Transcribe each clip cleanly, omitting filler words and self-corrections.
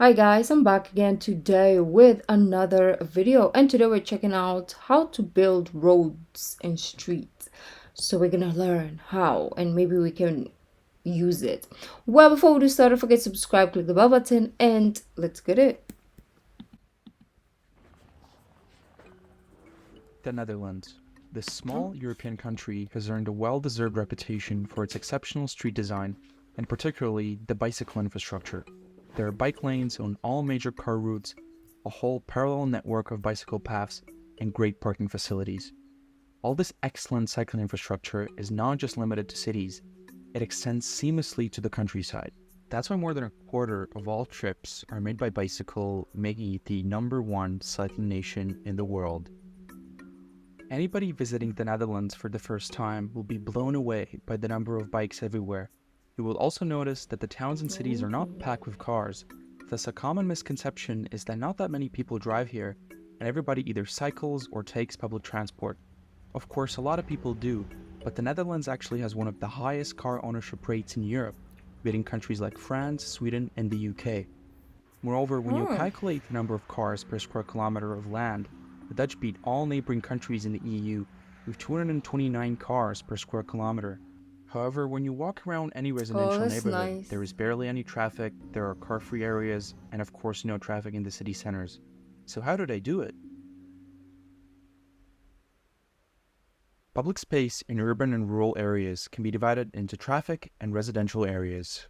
Hi guys, I'm back again today with another video, and today we're checking out how to build roads and streets. So we're gonna learn how and maybe we can use it. Well, before we do start, don't forget to subscribe, click the bell button, and let's get it. The Netherlands. This small European country has earned a well-deserved reputation for its exceptional street design, and particularly the bicycle infrastructure. There are bike lanes on all major car routes, a whole parallel network of bicycle paths, and great parking facilities. All this excellent cycling infrastructure is not just limited to cities, it extends seamlessly to the countryside. That's why more than a quarter of all trips are made by bicycle, making it the #1 cycling nation in the world. Anybody visiting the Netherlands for the first time will be blown away by the number of bikes everywhere. You will also notice that the towns and cities are not packed with cars, thus a common misconception is that not that many people drive here, and everybody either cycles or takes public transport. Of course, a lot of people do, but the Netherlands actually has one of the highest car ownership rates in Europe, beating countries like France, Sweden, and the UK. Moreover, when you Hmm. calculate the number of cars per square kilometer of land, the Dutch beat all neighboring countries in the EU with 229 cars per square kilometer. However, when you walk around any Oh, residential that's neighborhood, nice. there is barely any traffic, there are car-free areas, and of course no traffic in the city centers. So how do they do it? Public space in urban and rural areas can be divided into traffic and residential areas.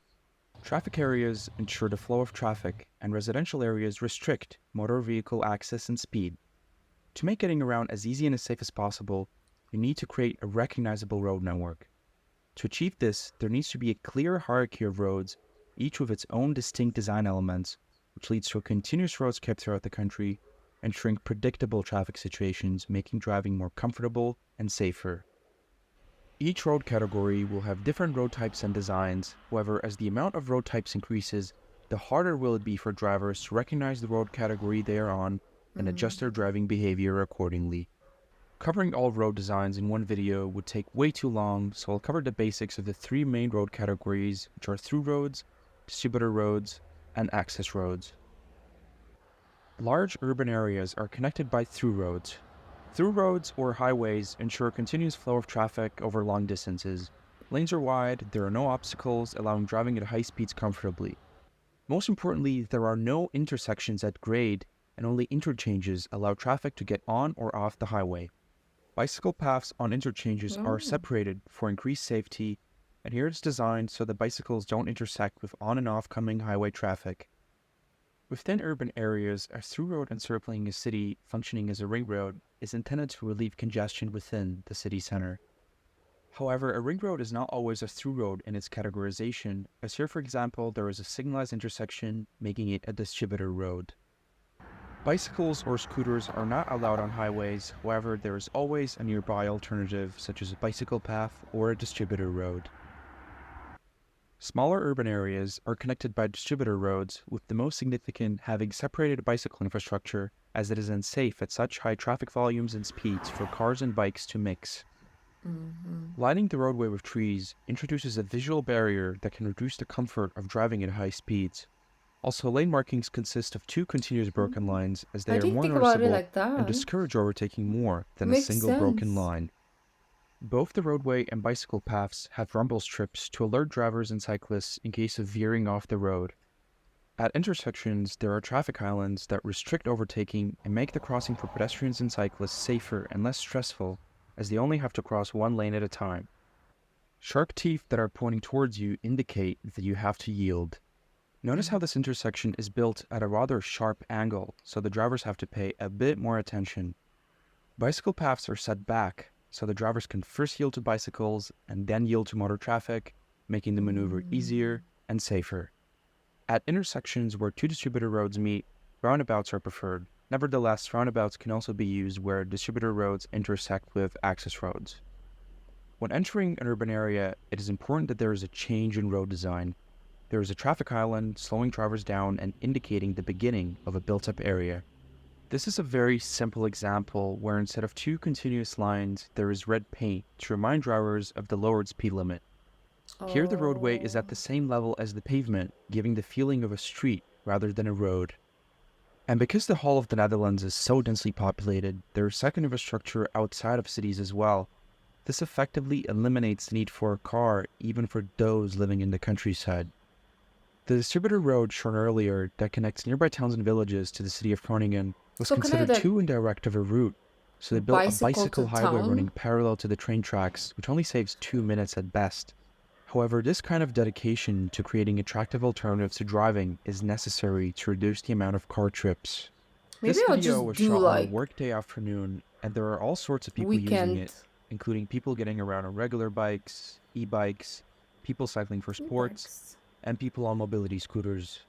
Traffic areas ensure the flow of traffic, and residential areas restrict motor vehicle access and speed. To make getting around as easy and as safe as possible, you need to create a recognizable road network. To achieve this, there needs to be a clear hierarchy of roads, each with its own distinct design elements, which leads to a continuous roadscape throughout the country, ensuring predictable traffic situations, making driving more comfortable and safer. Each road category will have different road types and designs. However, as the amount of road types increases, the harder will it be for drivers to recognize the road category they are on and adjust their driving behavior accordingly. Covering all road designs in one video would take way too long, so I'll cover the basics of the three main road categories, which are through roads, distributor roads, and access roads. Large urban areas are connected by through roads. Through roads or highways ensure a continuous flow of traffic over long distances. Lanes are wide, there are no obstacles, allowing driving at high speeds comfortably. Most importantly, there are no intersections at grade, and only interchanges allow traffic to get on or off the highway. Bicycle paths on interchanges are Oh. separated for increased safety, and here it's designed so that bicycles don't intersect with on and off coming highway traffic. Within urban areas, a through road encircling a city functioning as a ring road is intended to relieve congestion within the city center. However, a ring road is not always a through road in its categorization, as here, for example, there is a signalized intersection, making it a distributor road. Bicycles or scooters are not allowed on highways, however, there is always a nearby alternative, such as a bicycle path or a distributor road. Smaller urban areas are connected by distributor roads, with the most significant having separated bicycle infrastructure, as it is unsafe at such high traffic volumes and speeds for cars and bikes to mix. Lining the roadway with trees introduces a visual barrier that can reduce the comfort of driving at high speeds. Also, lane markings consist of two continuous broken lines, as I they are didn't more think about it noticeable like and that. discourage overtaking more than a Makes single broken sense. line. Both the roadway and bicycle paths have rumble strips to alert drivers and cyclists in case of veering off the road. At intersections, there are traffic islands that restrict overtaking and make the crossing for pedestrians and cyclists safer and less stressful, as they only have to cross one lane at a time. Sharp teeth that are pointing towards you indicate that you have to yield. Notice how this intersection is built at a rather sharp angle, so the drivers have to pay a bit more attention. Bicycle paths are set back, so the drivers can first yield to bicycles and then yield to motor traffic, making the maneuver easier and safer. At intersections where two distributor roads meet, roundabouts are preferred. Nevertheless, roundabouts can also be used where distributor roads intersect with access roads. When entering an urban area, it is important that there is a change in road design. There is a traffic island slowing drivers down and indicating the beginning of a built-up area. This is a very simple example where instead of two continuous lines, there is red paint to remind drivers of the lowered speed limit. Here the roadway is Oh. at the same level as the pavement, giving the feeling of a street, rather than a road. And because the whole of the Netherlands is so densely populated, there is second infrastructure outside of cities as well. This effectively eliminates the need for a car, even for those living in the countryside. The distributor road shown earlier that connects nearby towns and villages to the city of Groningen was So can I considered like too indirect of a route, so they built a bicycle to bicycle highway running town? parallel to the train tracks, which only saves 2 minutes at best. However, this kind of dedication to creating attractive alternatives to driving is necessary to reduce the amount of car trips. Maybe This I'll video just was do shot on a like workday afternoon, and there are all sorts of people using weekend it, including people getting around on regular bikes, e-bikes, people cycling for sports, e-bikes. and people on mobility scooters.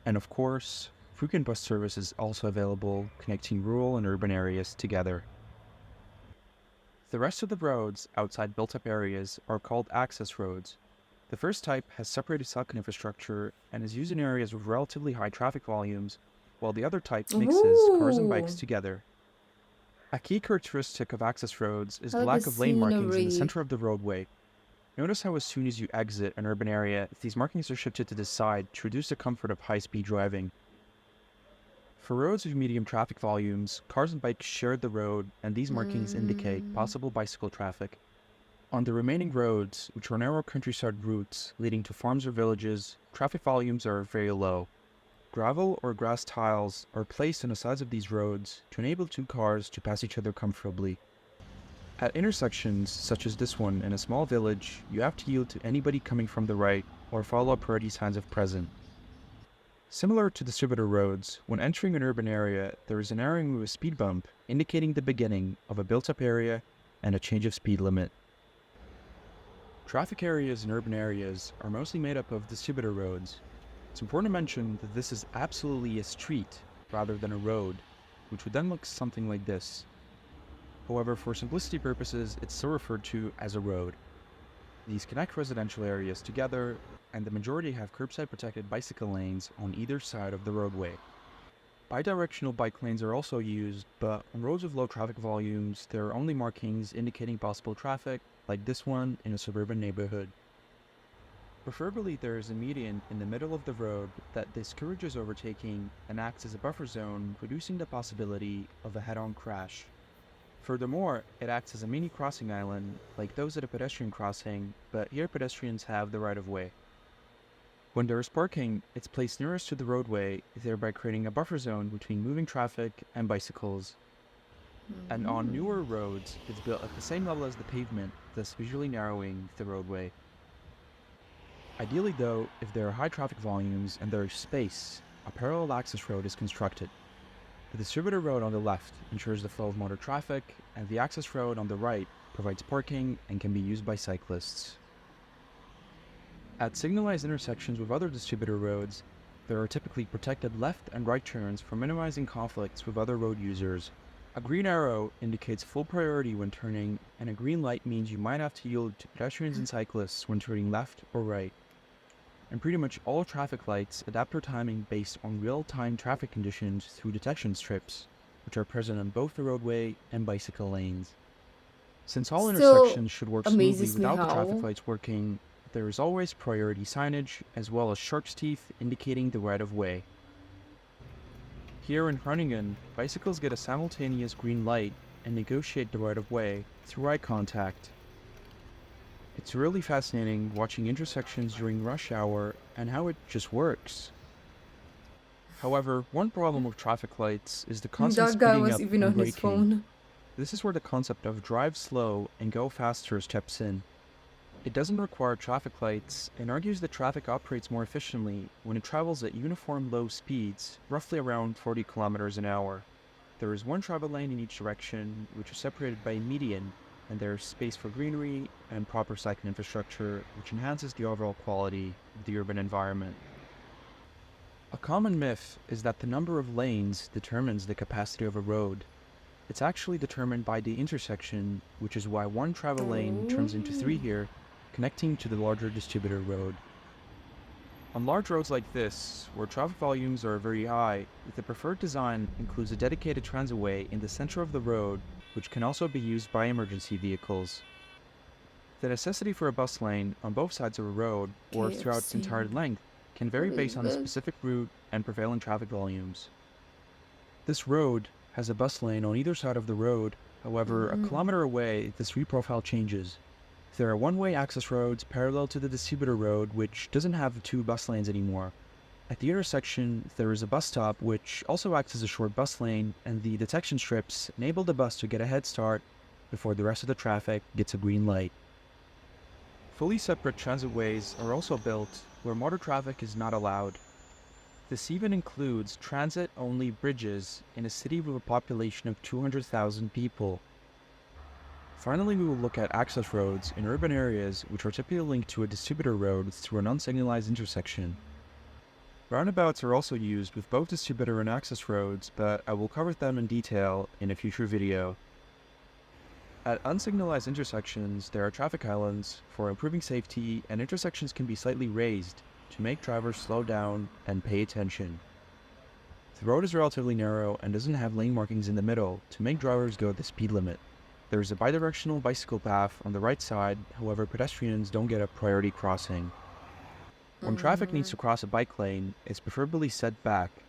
And of course, frequent bus service is also available, connecting rural and urban areas together. The rest of the roads outside built-up areas are called access roads. The first type has separated second infrastructure and is used in areas with relatively high traffic volumes, while the other type mixes cars and bikes Ooh, together. A key characteristic of access roads is I the like the lack of lane markings in the scenery. center of the roadway. Notice how as soon as you exit an urban area, these markings are shifted to the side to reduce the comfort of high-speed driving. For roads with medium traffic volumes, cars and bikes share the road, and these markings indicate possible bicycle traffic. On the remaining roads, which are narrow countryside routes leading to farms or villages, traffic volumes are very low. Gravel or grass tiles are placed on the sides of these roads to enable two cars to pass each other comfortably. At intersections, such as this one in a small village, you have to yield to anybody coming from the right or follow priority signs if present. Similar to distributor roads, when entering an urban area, there is an narrowing with a speed bump, indicating the beginning of a built-up area and a change of speed limit. Traffic areas in urban areas are mostly made up of distributor roads. It's important to mention that this is absolutely a street rather than a road, which would then look something like this. However, for simplicity purposes, it's still referred to as a road. These connect residential areas together, and the majority have curbside protected bicycle lanes on either side of the roadway. Bidirectional bike lanes are also used, but on roads with low traffic volumes, there are only markings indicating possible traffic, like this one in a suburban neighborhood. Preferably there is a median in the middle of the road that discourages overtaking and acts as a buffer zone, reducing the possibility of a head-on crash. Furthermore, it acts as a mini crossing island, like those at a pedestrian crossing, but here pedestrians have the right of way. When there is parking, it's placed nearest to the roadway, thereby creating a buffer zone between moving traffic and bicycles. And on newer roads, it's built at the same level as the pavement, thus visually narrowing the roadway. Ideally though, if there are high traffic volumes and there is space, a parallel access road is constructed. The distributor road on the left ensures the flow of motor traffic, and the access road on the right provides parking and can be used by cyclists. At signalized intersections with other distributor roads, there are typically protected left and right turns for minimizing conflicts with other road users. A green arrow indicates full priority when turning, and a green light means you might have to yield to pedestrians and cyclists when turning left or right. And pretty much all traffic lights adapt their timing based on real-time traffic conditions through detection strips, which are present on both the roadway and bicycle lanes. Since all Still intersections should work smoothly amazes me without the traffic how lights working, there is always priority signage, as well as shark's teeth indicating the right of way. Here in Groningen, bicycles get a simultaneous green light and negotiate the right of way through eye contact. It's really fascinating watching intersections during rush hour and how it just works. However, one problem with traffic lights is the constant that guy speeding was up even and on his braking. phone. This is where the concept of drive slow and go faster steps in. It doesn't require traffic lights and argues that traffic operates more efficiently when it travels at uniform low speeds, roughly around 40 kilometers an hour. There is one travel lane in each direction, which is separated by a median, and there is space for greenery and proper cycling infrastructure, which enhances the overall quality of the urban environment. A common myth is that the number of lanes determines the capacity of a road. It's actually determined by the intersection, which is why one travel lane turns into three here, connecting to the larger distributor road. On large roads like this, where traffic volumes are very high, the preferred design includes a dedicated transitway in the center of the road, which can also be used by emergency vehicles. The necessity for a bus lane on both sides of a road, or throughout its entire KFC. length, can vary What based is on the this? specific route and prevailing traffic volumes. This road has a bus lane on either side of the road. However, a Mm. kilometer away, the street profile changes. There are one-way access roads parallel to the distributor road, which doesn't have two bus lanes anymore. At the intersection, there is a bus stop, which also acts as a short bus lane, and the detection strips enable the bus to get a head start before the rest of the traffic gets a green light. Fully separate transitways are also built where motor traffic is not allowed. This even includes transit-only bridges in a city with a population of 200,000 people. Finally, we will look at access roads in urban areas which are typically linked to a distributor road through an unsignalized intersection. Roundabouts are also used with both distributor and access roads, but I will cover them in detail in a future video. At unsignalized intersections, there are traffic islands for improving safety, and intersections can be slightly raised to make drivers slow down and pay attention. The road is relatively narrow and doesn't have lane markings in the middle to make drivers go the speed limit. There is a bidirectional bicycle path on the right side, however pedestrians don't get a priority crossing. When traffic needs to cross a bike lane, it's preferably set back.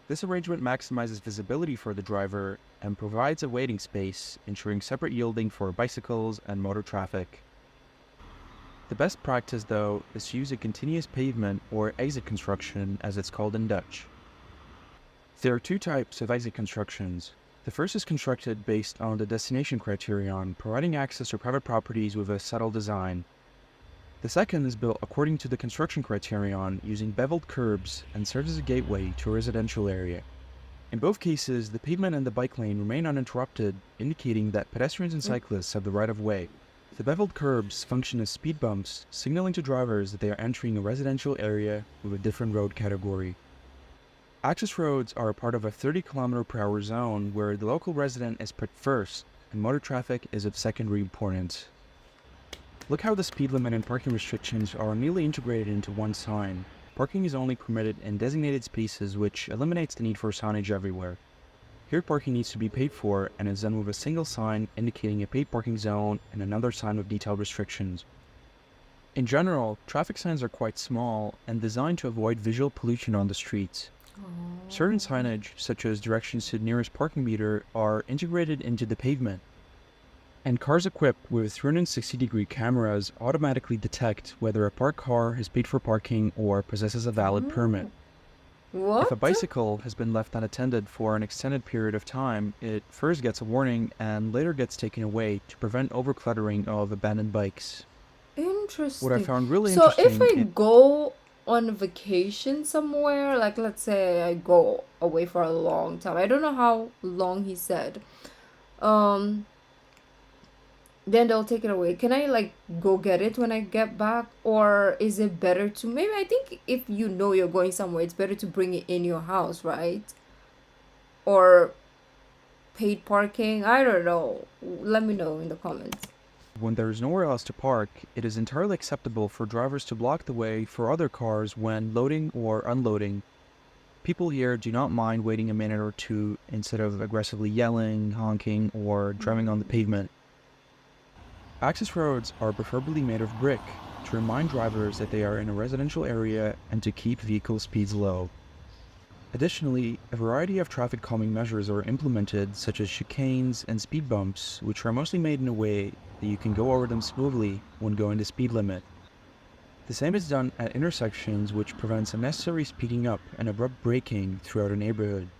This arrangement maximizes visibility for the driver and provides a waiting space, ensuring separate yielding for bicycles and motor traffic. The best practice, though, is to use a continuous pavement or exit construction as it's called in Dutch. There are two types of exit constructions. The first is constructed based on the destination criterion, providing access to private properties with a subtle design. The second is built according to the construction criterion, using beveled curbs and serves as a gateway to a residential area. In both cases, the pavement and the bike lane remain uninterrupted, indicating that pedestrians and cyclists have the right of way. The beveled curbs function as speed bumps, signaling to drivers that they are entering a residential area with a different road category. Access roads are a part of a 30 km/h zone where the local resident is put first and motor traffic is of secondary importance. Look how the speed limit and parking restrictions are nearly integrated into one sign. Parking is only permitted in designated spaces, which eliminates the need for signage everywhere. Here parking needs to be paid for and is done with a single sign indicating a paid parking zone and another sign with detailed restrictions. In general, traffic signs are quite small and designed to avoid visual pollution on the streets. Certain signage, such as directions to the nearest parking meter, are integrated into the pavement. And cars equipped with 360-degree cameras automatically detect whether a parked car has paid for parking or possesses a valid permit. If a What? bicycle has been left unattended for an extended period of time, it first gets a warning and later gets taken away to prevent overcluttering of abandoned bikes. What I Interesting. found really So if interesting I go on vacation somewhere, like let's say I go away for a long time, I don't know how long he said. Um, then they'll take it away. Can I like go get it when I get back, or is it better to maybe I think if you know you're going somewhere, it's better to bring it in your house, right? Or paid parking. I don't know. Let me know in the comments. when there is nowhere else to park, it is entirely acceptable for drivers to block the way for other cars when loading or unloading. People here do not mind waiting a minute or two instead of aggressively yelling, honking, or driving on the pavement. Access roads are preferably made of brick to remind drivers that they are in a residential area and to keep vehicle speeds low. Additionally, a variety of traffic calming measures are implemented, such as chicanes and speed bumps, which are mostly made in a way that you can go over them smoothly when going the speed limit. The same is done at intersections, which prevents unnecessary speeding up and abrupt braking throughout a neighborhood.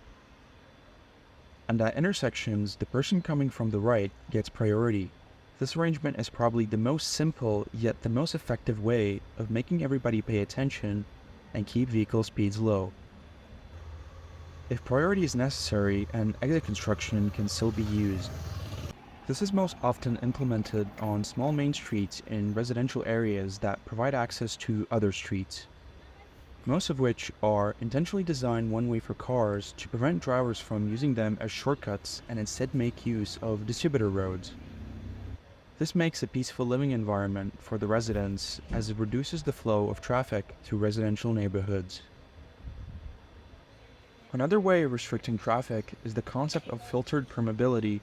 And at intersections, the person coming from the right gets priority. This arrangement is probably the most simple yet the most effective way of making everybody pay attention and keep vehicle speeds low. If priority is necessary, an exit construction can still be used. This is most often implemented on small main streets in residential areas that provide access to other streets, most of which are intentionally designed one way for cars to prevent drivers from using them as shortcuts and instead make use of distributor roads. This makes a peaceful living environment for the residents as it reduces the flow of traffic through residential neighborhoods. Another way of restricting traffic is the concept of filtered permeability.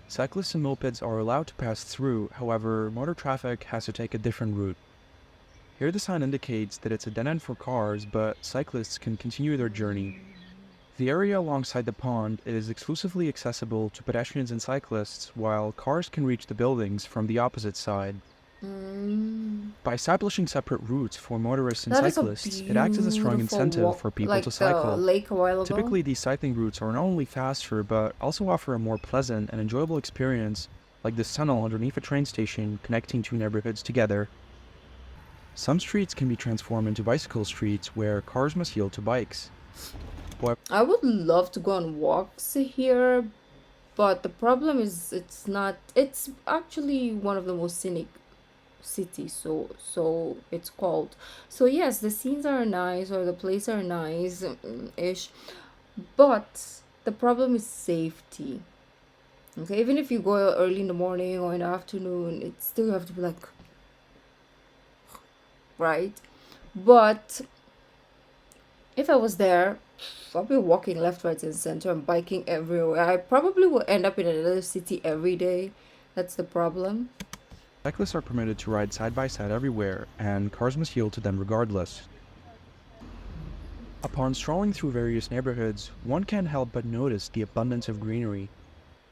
Cyclists and mopeds are allowed to pass through, however, motor traffic has to take a different route. Here the sign indicates that it's a dead end for cars, but cyclists can continue their journey. The area alongside the pond is exclusively accessible to pedestrians and cyclists, while cars can reach the buildings from the opposite side. Mm. By establishing separate routes for motorists and That is a cyclists, it acts as a strong beautiful incentive walk, for people to like the cycle. lake a while ago. Typically, these cycling routes are not only faster, but also offer a more pleasant and enjoyable experience, like this tunnel underneath a train station connecting two neighborhoods together. Some streets can be transformed into bicycle streets where cars must yield to bikes. However, I would love to go on walks here, but the problem is it's not. It's actually one of the most scenic cities, so it's called. So yes, the scenes are nice or the places are nice, ish, but the problem is safety. Okay, even if you go early in the morning or in the afternoon, it still you have to be like right. But if I was there, I'll be walking left, right, and center and biking everywhere. I probably will end up in another city every day. That's the problem. cyclists are permitted to ride side by side everywhere, and cars must yield to them regardless. Upon strolling through various neighborhoods, one can't help but notice the abundance of greenery.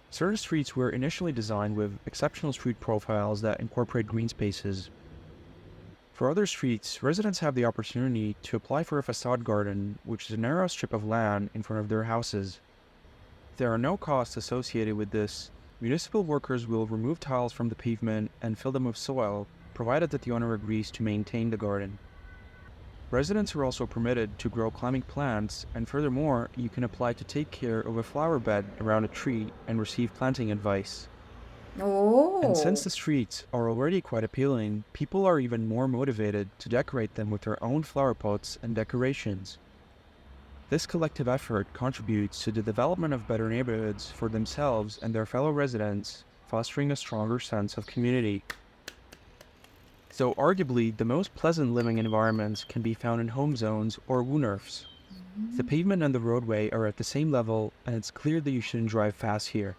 Certain streets were initially designed with exceptional street profiles that incorporate green spaces. For other streets, residents have the opportunity to apply for a facade garden, which is a narrow strip of land in front of their houses. There are no costs associated with this. Municipal workers will remove tiles from the pavement and fill them with soil, provided that the owner agrees to maintain the garden. Residents are also permitted to grow climbing plants, and furthermore, you can apply to take care of a flower bed around a tree and receive planting advice. And since Oh. the streets are already quite appealing, people are even more motivated to decorate them with their own flower pots and decorations. This collective effort contributes to the development of better neighborhoods for themselves and their fellow residents, fostering a stronger sense of community. So, arguably, the most pleasant living environments can be found in home zones or woonurfs. The pavement and the roadway are at the same level, and it's clear that you shouldn't drive fast here.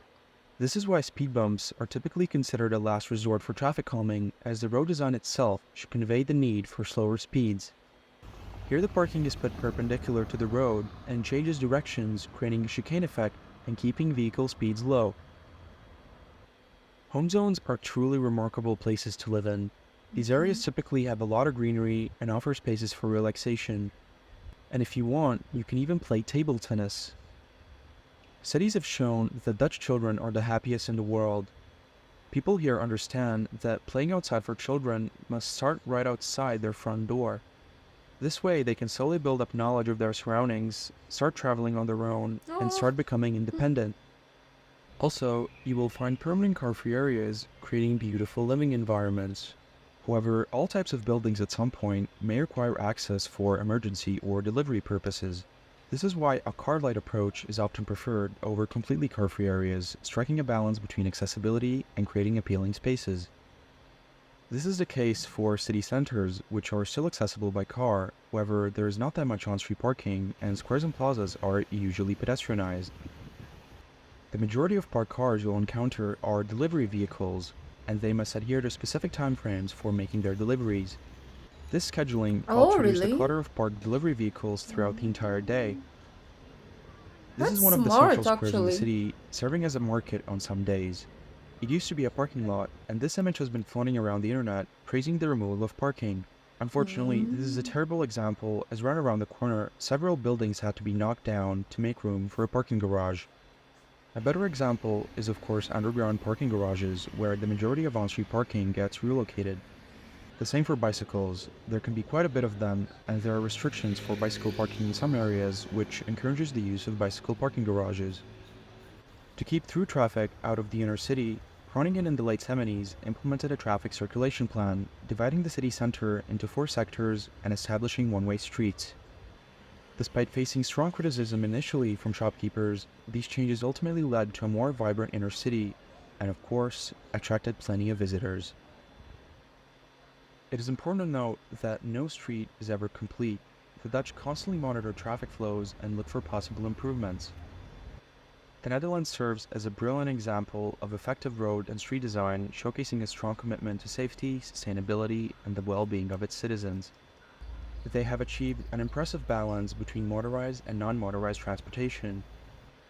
This is why speed bumps are typically considered a last resort for traffic calming, as the road design itself should convey the need for slower speeds. Here the parking is put perpendicular to the road and changes directions, creating a chicane effect and keeping vehicle speeds low. Home zones are truly remarkable places to live in. These areas typically have a lot of greenery and offer spaces for relaxation. And if you want, you can even play table tennis. Studies have shown that Dutch children are the happiest in the world. People here understand that playing outside for children must start right outside their front door. This way, they can slowly build up knowledge of their surroundings, start traveling on their own, and Oh. start becoming independent. Also, you will find permanent car-free areas, creating beautiful living environments. However, all types of buildings at some point may require access for emergency or delivery purposes. This is why a car-light approach is often preferred over completely car-free areas, striking a balance between accessibility and creating appealing spaces. This is the case for city centers, which are still accessible by car. However, there is not that much on-street parking, and squares and plazas are usually pedestrianized. The majority of parked cars you'll encounter are delivery vehicles, and they must adhere to specific timeframes for making their deliveries. This scheduling helps Oh, reduce the really? clutter of parked delivery vehicles throughout the entire day. This is That's one of the central smart, squares in the actually. city, serving as a market on some days. It used to be a parking lot, and this image has been floating around the internet, praising the removal of parking. Unfortunately, this is a terrible example, as right around the corner, several buildings had to be knocked down to make room for a parking garage. A better example is, of course, underground parking garages, where the majority of on-street parking gets relocated. The same for bicycles. There can be quite a bit of them, and there are restrictions for bicycle parking in some areas, which encourages the use of bicycle parking garages. To keep through traffic out of the inner city, Groningen in the late 70s implemented a traffic circulation plan, dividing the city center into 4 sectors and establishing one-way streets. Despite facing strong criticism initially from shopkeepers, these changes ultimately led to a more vibrant inner city, and of course, attracted plenty of visitors. It is important to note that no street is ever complete. The Dutch constantly monitor traffic flows and look for possible improvements. The Netherlands serves as a brilliant example of effective road and street design, showcasing a strong commitment to safety, sustainability, and the well-being of its citizens. They have achieved an impressive balance between motorized and non-motorized transportation.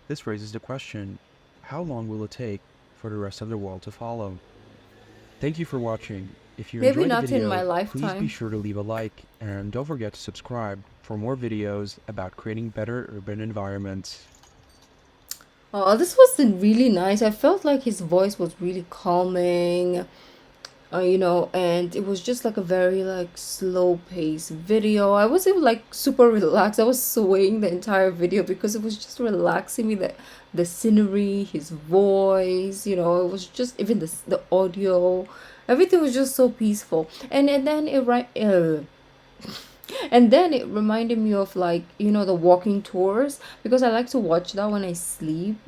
This raises the question, how long will it take for the rest of the world to follow? Thank you for watching. If you Maybe enjoyed the not in my video, please be lifetime. sure to leave a like and don't forget to subscribe for more videos about creating better urban environments. Oh, this was really nice. I felt like his voice was really calming, and it was just like a very like slow paced video. I wasn't like super relaxed. I was swaying the entire video because it was just relaxing me. The scenery, his voice, it was just even the audio, everything was just so peaceful. And then it reminded me of like the walking tours, because I like to watch that when I sleep.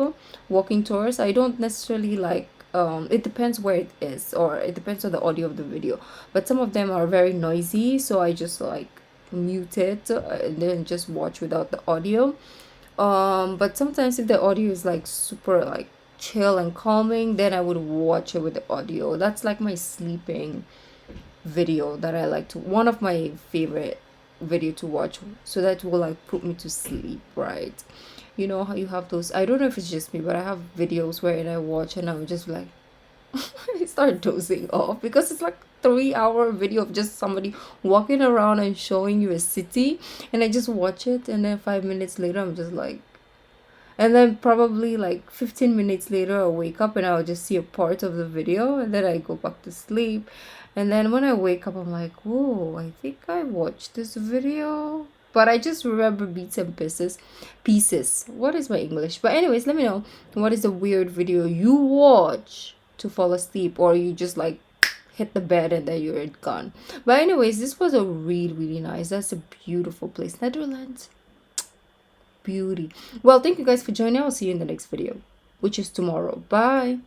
Walking tours, I don't necessarily like, it depends where it is, or it depends on the audio of the video, but some of them are very noisy, so I just like mute it, and then just watch without the audio. But sometimes if the audio is like super like chill and calming, then I would watch it with the audio. That's like my sleeping video that I like to, one of my favorite video to watch, so that will like put me to sleep, right? You know how you have those, I don't know if it's just me, but I have videos where I watch and I'm just like I start dozing off, because it's like 3 hour video of just somebody walking around and showing you a city, and I just watch it, and then 5 minutes later I'm just like, and then probably like 15 minutes later I'll wake up and I'll just see a part of the video, and then I go back to sleep. And then when I wake up I'm like, whoa, I think I watched this video, but I just remember bits and pieces. What is my English? But anyways, let me know, what is the weird video you watch to fall asleep, or you just like hit the bed and then you're gone. But anyways, this was a really nice, that's a beautiful place, Netherlands. Beauty. Well, thank you guys for joining. I'll see you in the next video, which is tomorrow. Bye.